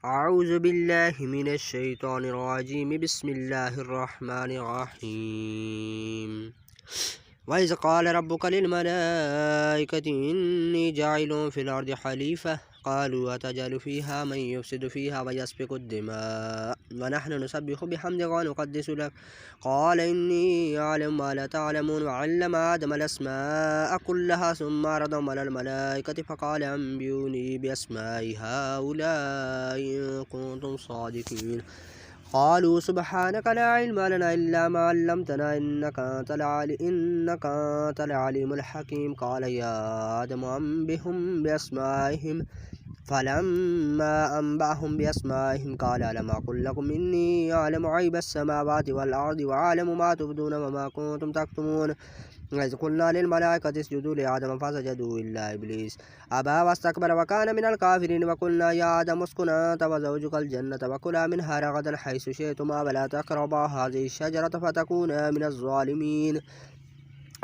أعوذ بالله من الشيطان الرجيم. بسم الله الرحمن الرحيم. وإذ قال ربك للملائكة إني جاعل في الأرض خليفة قالوا أتجعل فيها من يفسد فيها ويسفك الدماء ونحن نسبح بحمدك ونقدس لك قال إني أعلم ما لا تعلمون وعلم آدم الأسماء كلها ثم عرضهم على الملائكة فقال أنبئوني بأسماء هؤلاء إن كنتم صادقين. قالوا سبحانك لا علم لنا إلا ما علمتنا إنك أنت العليم الحكيم. قال يا آدم أنبئهم بأسمائهم فلما أنبأهم بأسمائهم قال ألم أقل لكم إني أعلم غيب السماوات والأرض وأعلم ما تبدون وما كنتم تكتمون. وإذ قلنا للملائكة اسجدوا لآدم فسجدوا إلا إبليس أبى واستكبر وكان من الكافرين. وقلنا يا آدم اسكن أنت وزوجك الجنة وكلا منها رغدا حيث شئتما ولا تقربا هذه الشجرة فتكونا من الظالمين.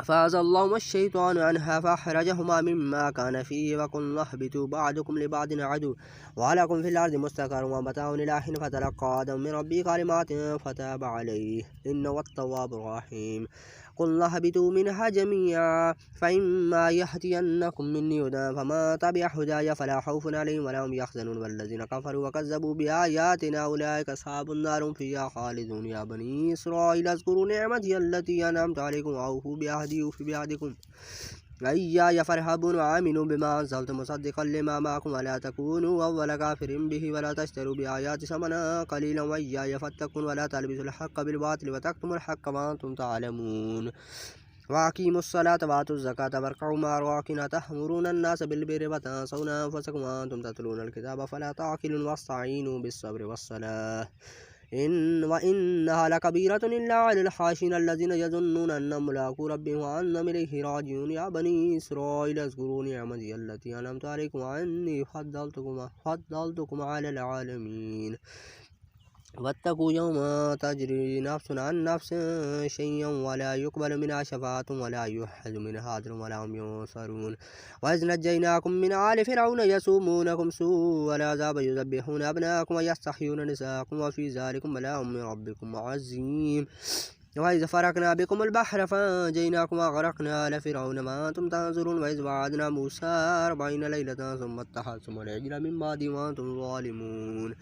فأزلهما الشيطان عنها فأخرجهما مما كان فيه وقلنا اهبطوا بعضكم لبعض عدو ولكم في الأرض مستقر ومتاع إلى حين. فتلقى آدم من ربه كلمات فتاب عليه إنه هو التواب الرحيم. قلنا اهبطوا منها جميعا فإما يأتينكم مني هدى فمن تبع هداي فلا خوف عليهم ولا هم يحزنون والذين كفروا وكذبوا بآياتنا أولئك أصحاب النار هم فيها خالدون. يا بني إسرائيل اذكروا نعمتي التي أنعمت عليكم وأوفوا بعهدي أوف بعهدكم وإياي فارهبون وآمنوا بما أنزلت مصدقا لما معكم ولا تكونوا أول كافر به ولا تشتروا بآياتي ثمنا قليلا وإياي فاتقون ولا تلبسوا الحق بالباطل وتكتموا الحق وأنتم تعلمون. وأقيموا الصلاة وآتوا الزكاة واركعوا مع الراكعين تأمرون الناس بالبر وتنسون أنفسكم وأنتم تتلون الكتاب فلا تعقلون واستعينوا بالصبر والصلاة وإنها لكبيرة إلا على الخاشعين الذين يظنون أنهم ملاقو ربهم وأنهم إليه راجعون. يا بني إسرائيل اذكروا نعمتي التي أنعمت عليكم وأني فضلتكم على العالمين. واتقوا يوما تجري نفس عن نفس شيئا ولا يقبل منها شفاعة ولا يؤخذ منها عدل ولا هم ينصرون. وإذ نجيناكم من آل فرعون يسومونكم سوء العذاب يذبحون أبناءكم ويستحيون نساءكم وفي ذلكم بلاء من ربكم عظيم. وإذ فرقنا بكم البحر فأنجيناكم وأغرقنا آل فرعون ما أنتم تنظرون. وإذ وعدنا موسى 40 ليلة ثم اتخذتم العجل من بعد وأنتم ظالمون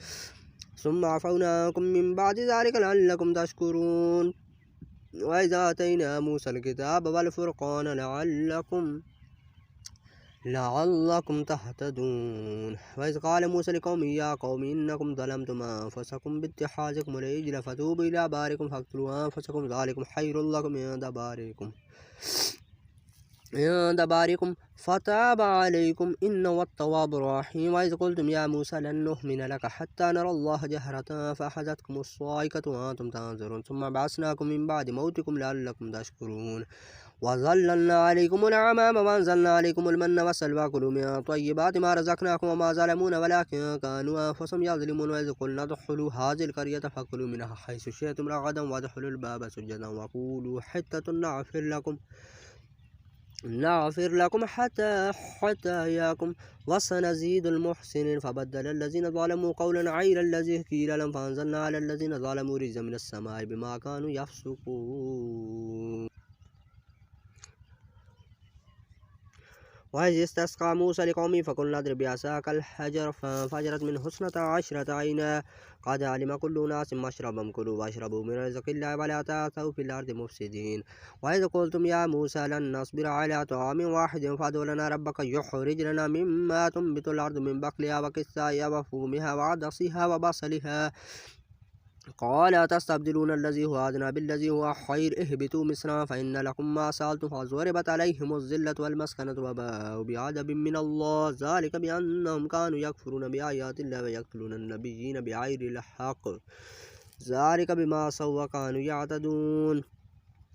ثم عفونا عنكم من بعد ذلك لعلكم تشكرون. وإذا آتينا موسى الكتاب والفرقان لعلكم تهتدون. وإذ قال موسى لقومه يا قوم إنكم ظلمتم أنفسكم باتخاذكم العجل فتوبوا إلى بارئكم فاقتلوا أنفسكم ذلكم خير لكم عند بارئكم فتاب عليكم إنه هو التواب الرحيم. وإذ قلتم يا موسى لن نؤمن لك حتى نرى الله جهرة فأخذتكم الصاعقة وأنتم تنظرون ثم بعثناكم من بعد موتكم لعلكم تشكرون. وظللنا عليكم الغمام وأنزلنا عليكم المن والسلوى كلوا من طيبات ما رزقناكم وما ظلمونا ولكن كانوا أنفسهم يظلمون. وإذ قلنا ادخلوا هذه القرية فكلوا منها حيث شئتم رغدا وادخلوا الباب سجدا وقولوا حتة نغفر لكم حتى خطاياكم وسنزيد المحسنين. فبدل الذين ظلموا قولا غير الذي قيل لهم فأنزلنا على الذين ظلموا رجزا من السماء بما كانوا يفسقون. وإذ استسقى موسى لقومه فقلنا اضرب بعصاك الحجر فانفجرت منه 12 عينا قد علم كل أناس مشربهم كلوا واشربوا من رزق الله ولا تعثوا في الأرض مفسدين. وإذ قلتم يا موسى لن نصبر على طعام واحد فادع لنا ربك يخرج لنا مما تنبت الأرض من بقلها وقثائها وفومها وعدسها وبصلها قال تستبدلون الذي هو أدنى بالذي هو خير اهبطوا مصرا فإن لكم ما سألتم فضربت عليهم الذلة والمسكنة وباءوا بعذاب من الله ذلك بأنهم كانوا يكفرون بآيات الله ويقتلون النبيين بغير الحق ذلك بما عصوا وكانوا يعتدون.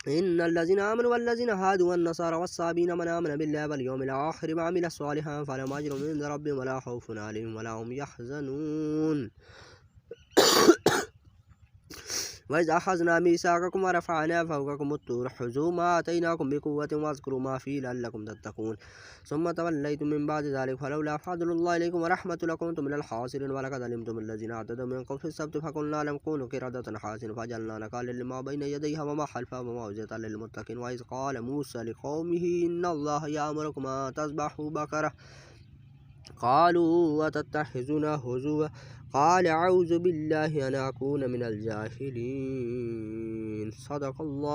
إن الذين آمنوا والذين هادوا والنصارى والصابين من آمن بالله واليوم الآخر وعمل صالحا فلهم أجر عند ربهم ولا خوف عليهم ولا هم يحزنون. وإذ أخذنا ميثاقكم ورفعنا فوقكم الطور خذوا ما آتيناكم بقوة واذكروا ما فيه لعلكم تتقون ثم توليتم من بعد ذلك فلولا فضل الله عليكم ورحمته لكنتم من الخاسرين ولقد علمتم الذين اعتدوا منكم في السبت فقلنا لهم كونوا قردة خاسرين فجعلنا نكالا لما بين يديها وما خلفها وموعظة للمتقين وإذ قال موسى لقومه إن الله يأمركم أن تذبحوا بقرة قالوا وتتخذنا هزوا قال أعوذ بالله أن أكون من الجاهلين. صدق الله.